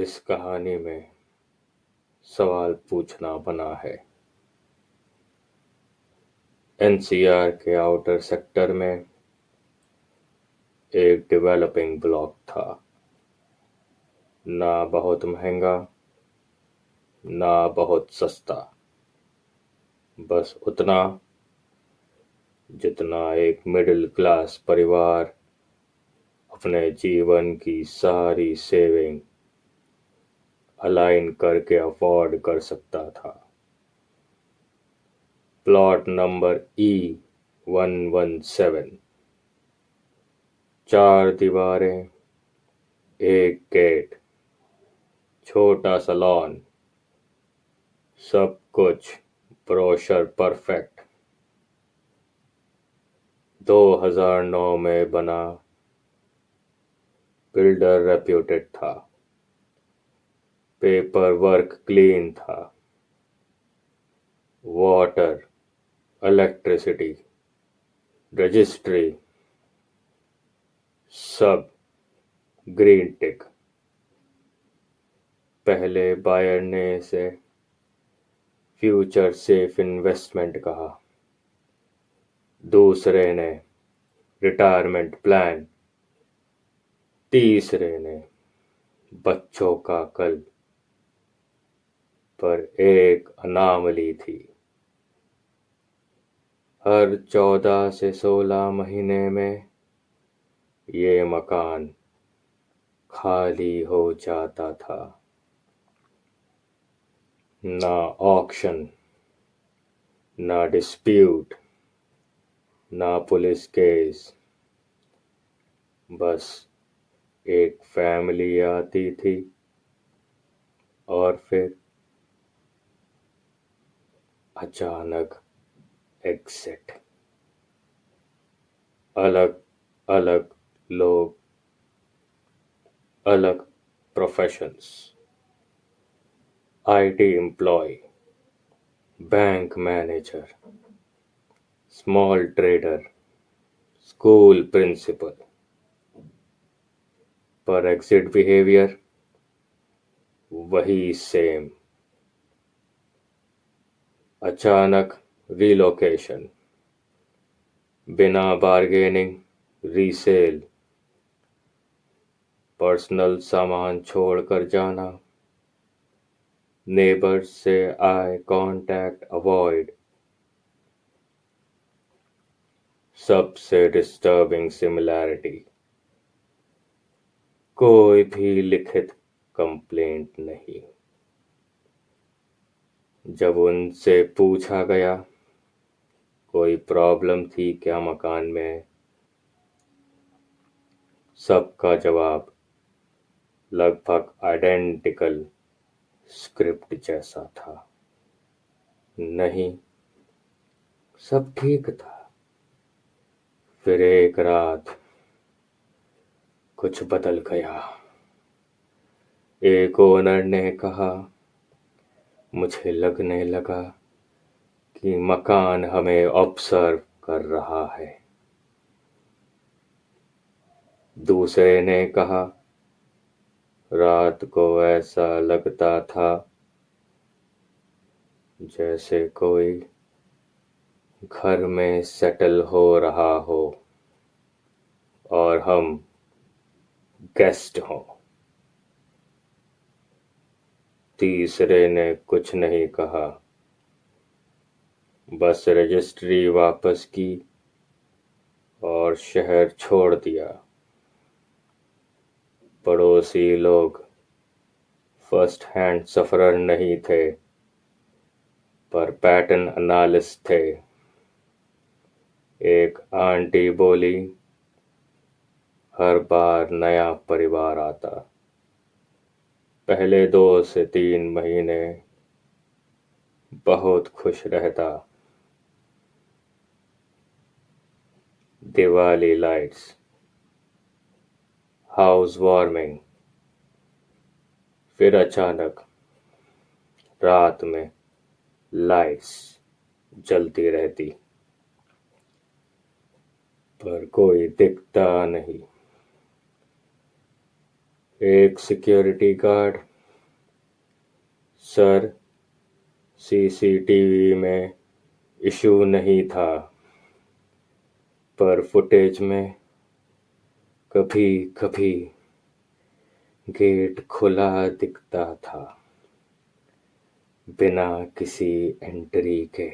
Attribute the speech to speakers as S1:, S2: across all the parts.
S1: इस कहानी में सवाल पूछना बना है। एनसीआर के आउटर सेक्टर में एक डेवलपिंग ब्लॉक था। ना बहुत महंगा, ना बहुत सस्ता, बस उतना जितना एक मिडिल क्लास परिवार अपने जीवन की सारी सेविंग अलाइन करके अफोर्ड कर सकता था। Plot number E117। 4 दीवारें, एक गेट, छोटा सा लॉन, सब कुछ ब्रोशर परफेक्ट। 2009 में बना, बिल्डर रेप्यूटेड था, पेपर वर्क क्लीन था, वाटर, इलेक्ट्रिसिटी, रजिस्ट्री सब ग्रीन टिक। पहले बायर ने इसे फ्यूचर सेफ इन्वेस्टमेंट कहा, दूसरे ने रिटायरमेंट प्लान, तीसरे ने बच्चों का कल। पर एक अनामली थी। हर 14 से 16 महीने में ये मकान खाली हो जाता था। ना ऑक्शन, ना डिस्प्यूट, ना पुलिस केस, बस एक फैमिली आती थी और फिर अचानक एग्जिट। अलग अलग लोग, अलग professions, IT employ, bank manager, small trader, school principal, पर एग्जिट बिहेवियर वही सेम। अचानक रिलोकेशन, बिना बार्गेनिंग रीसेल, पर्सनल सामान छोड़कर जाना, नेबर्स से आई कांटेक्ट अवॉइड। सबसे डिस्टर्बिंग सिमिलैरिटी, कोई भी लिखित कंप्लेंट नहीं। जब उनसे पूछा गया कोई प्रॉब्लम थी क्या मकान में, सबका जवाब लगभग आइडेंटिकल स्क्रिप्ट जैसा था। नहीं, सब ठीक था। फिर एक रात कुछ बदल गया। एक ओनर ने कहा, मुझे लगने लगा कि मकान हमें ऑब्जर्व कर रहा है। दूसरे ने कहा, रात को ऐसा लगता था जैसे कोई घर में सेटल हो रहा हो और हम गेस्ट हों। तीसरे ने कुछ नहीं कहा, बस रजिस्ट्री वापस की और शहर छोड़ दिया। पड़ोसी लोग फर्स्ट हैंड सफरर नहीं थे, पर पैटर्न एनालिस्ट थे। एक आंटी बोली, हर बार नया परिवार आता, पहले 2 से 3 महीने बहुत खुश रहता। दिवाली लाइट्स, हाउस वार्मिंग, फिर अचानक रात में लाइट्स जलती रहती, पर कोई दिखता नहीं। एक सिक्योरिटी गार्ड सर, सीसीटीवी में इशू नहीं था, पर फुटेज में कभी कभी गेट खुला दिखता था, बिना किसी एंट्री के।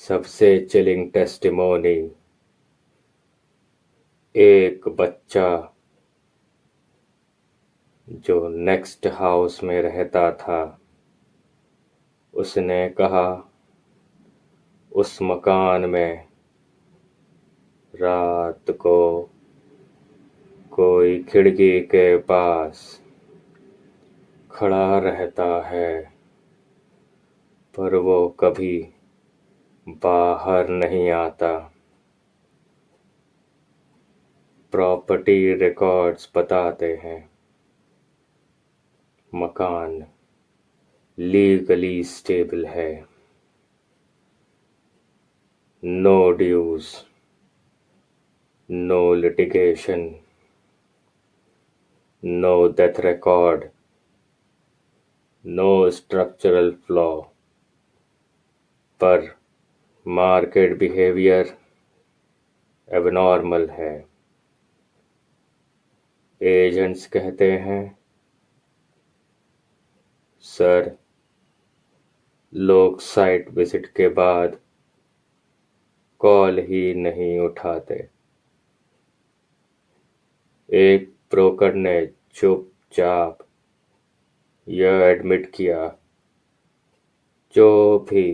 S1: सबसे चिलिंग टेस्टिमोनी, एक बच्चा जो नेक्स्ट हाउस में रहता था, उसने कहा उस मकान में रात को कोई खिड़की के पास खड़ा रहता है, पर वो कभी बाहर नहीं आता। प्रॉपर्टी रिकॉर्ड्स बताते हैं मकान लीगली स्टेबल है। No dues, no litigation, no death record, no structural flaw, पर मार्केट बिहेवियर एबनॉर्मल है। एजेंट्स कहते हैं सर, लोग साइट विजिट के बाद कॉल ही नहीं उठाते। एक ब्रोकर ने चुपचाप यह एडमिट किया, जो भी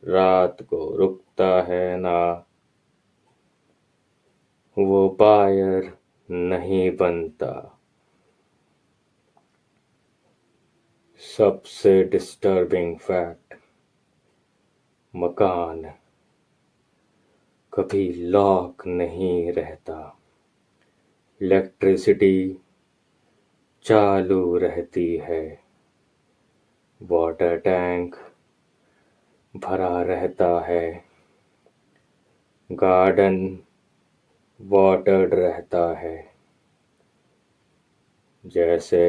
S1: रात को रुकता है ना, वो बायर नहीं बनता। सबसे डिस्टर्बिंग फैक्ट, मकान कभी लॉक नहीं रहता। इलेक्ट्रिसिटी चालू रहती है, वाटर टैंक भरा रहता है, गार्डन वाटर्ड रहता है, जैसे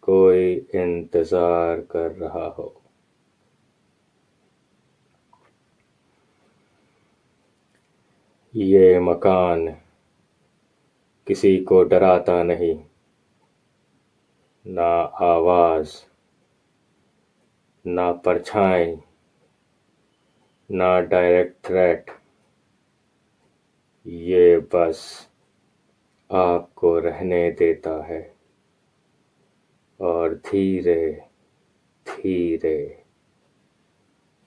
S1: कोई इंतजार कर रहा हो। ये मकान किसी को डराता नहीं, ना आवाज, ना परछाई, ना डायरेक्ट थ्रेट। ये बस आपको रहने देता है और धीरे धीरे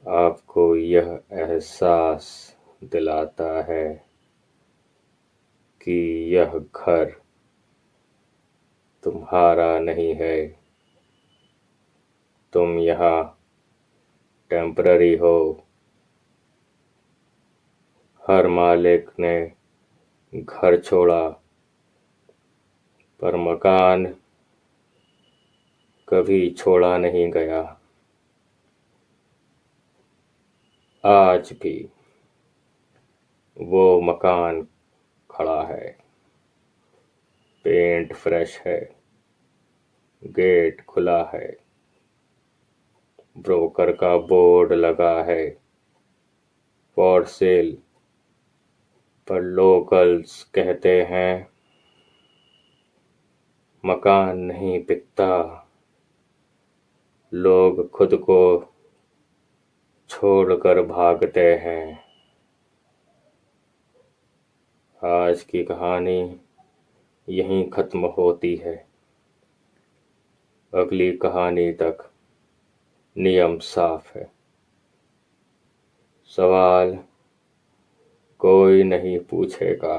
S1: आपको यह एहसास दिलाता है कि यह घर तुम्हारा नहीं है, तुम यहाँ टेम्पररी हो। हर मालिक ने घर छोड़ा, पर मकान कभी छोड़ा नहीं गया। आज भी वो मकान खड़ा है, पेंट फ्रेश है, गेट खुला है, ब्रोकर का बोर्ड लगा है फॉर सेल, पर लोकल्स कहते हैं मकान नहीं बिकता, लोग खुद को छोड़कर भागते हैं। आज की कहानी यहीं खत्म होती है। अगली कहानी तक नियम साफ है। सवाल कोई नहीं पूछेगा।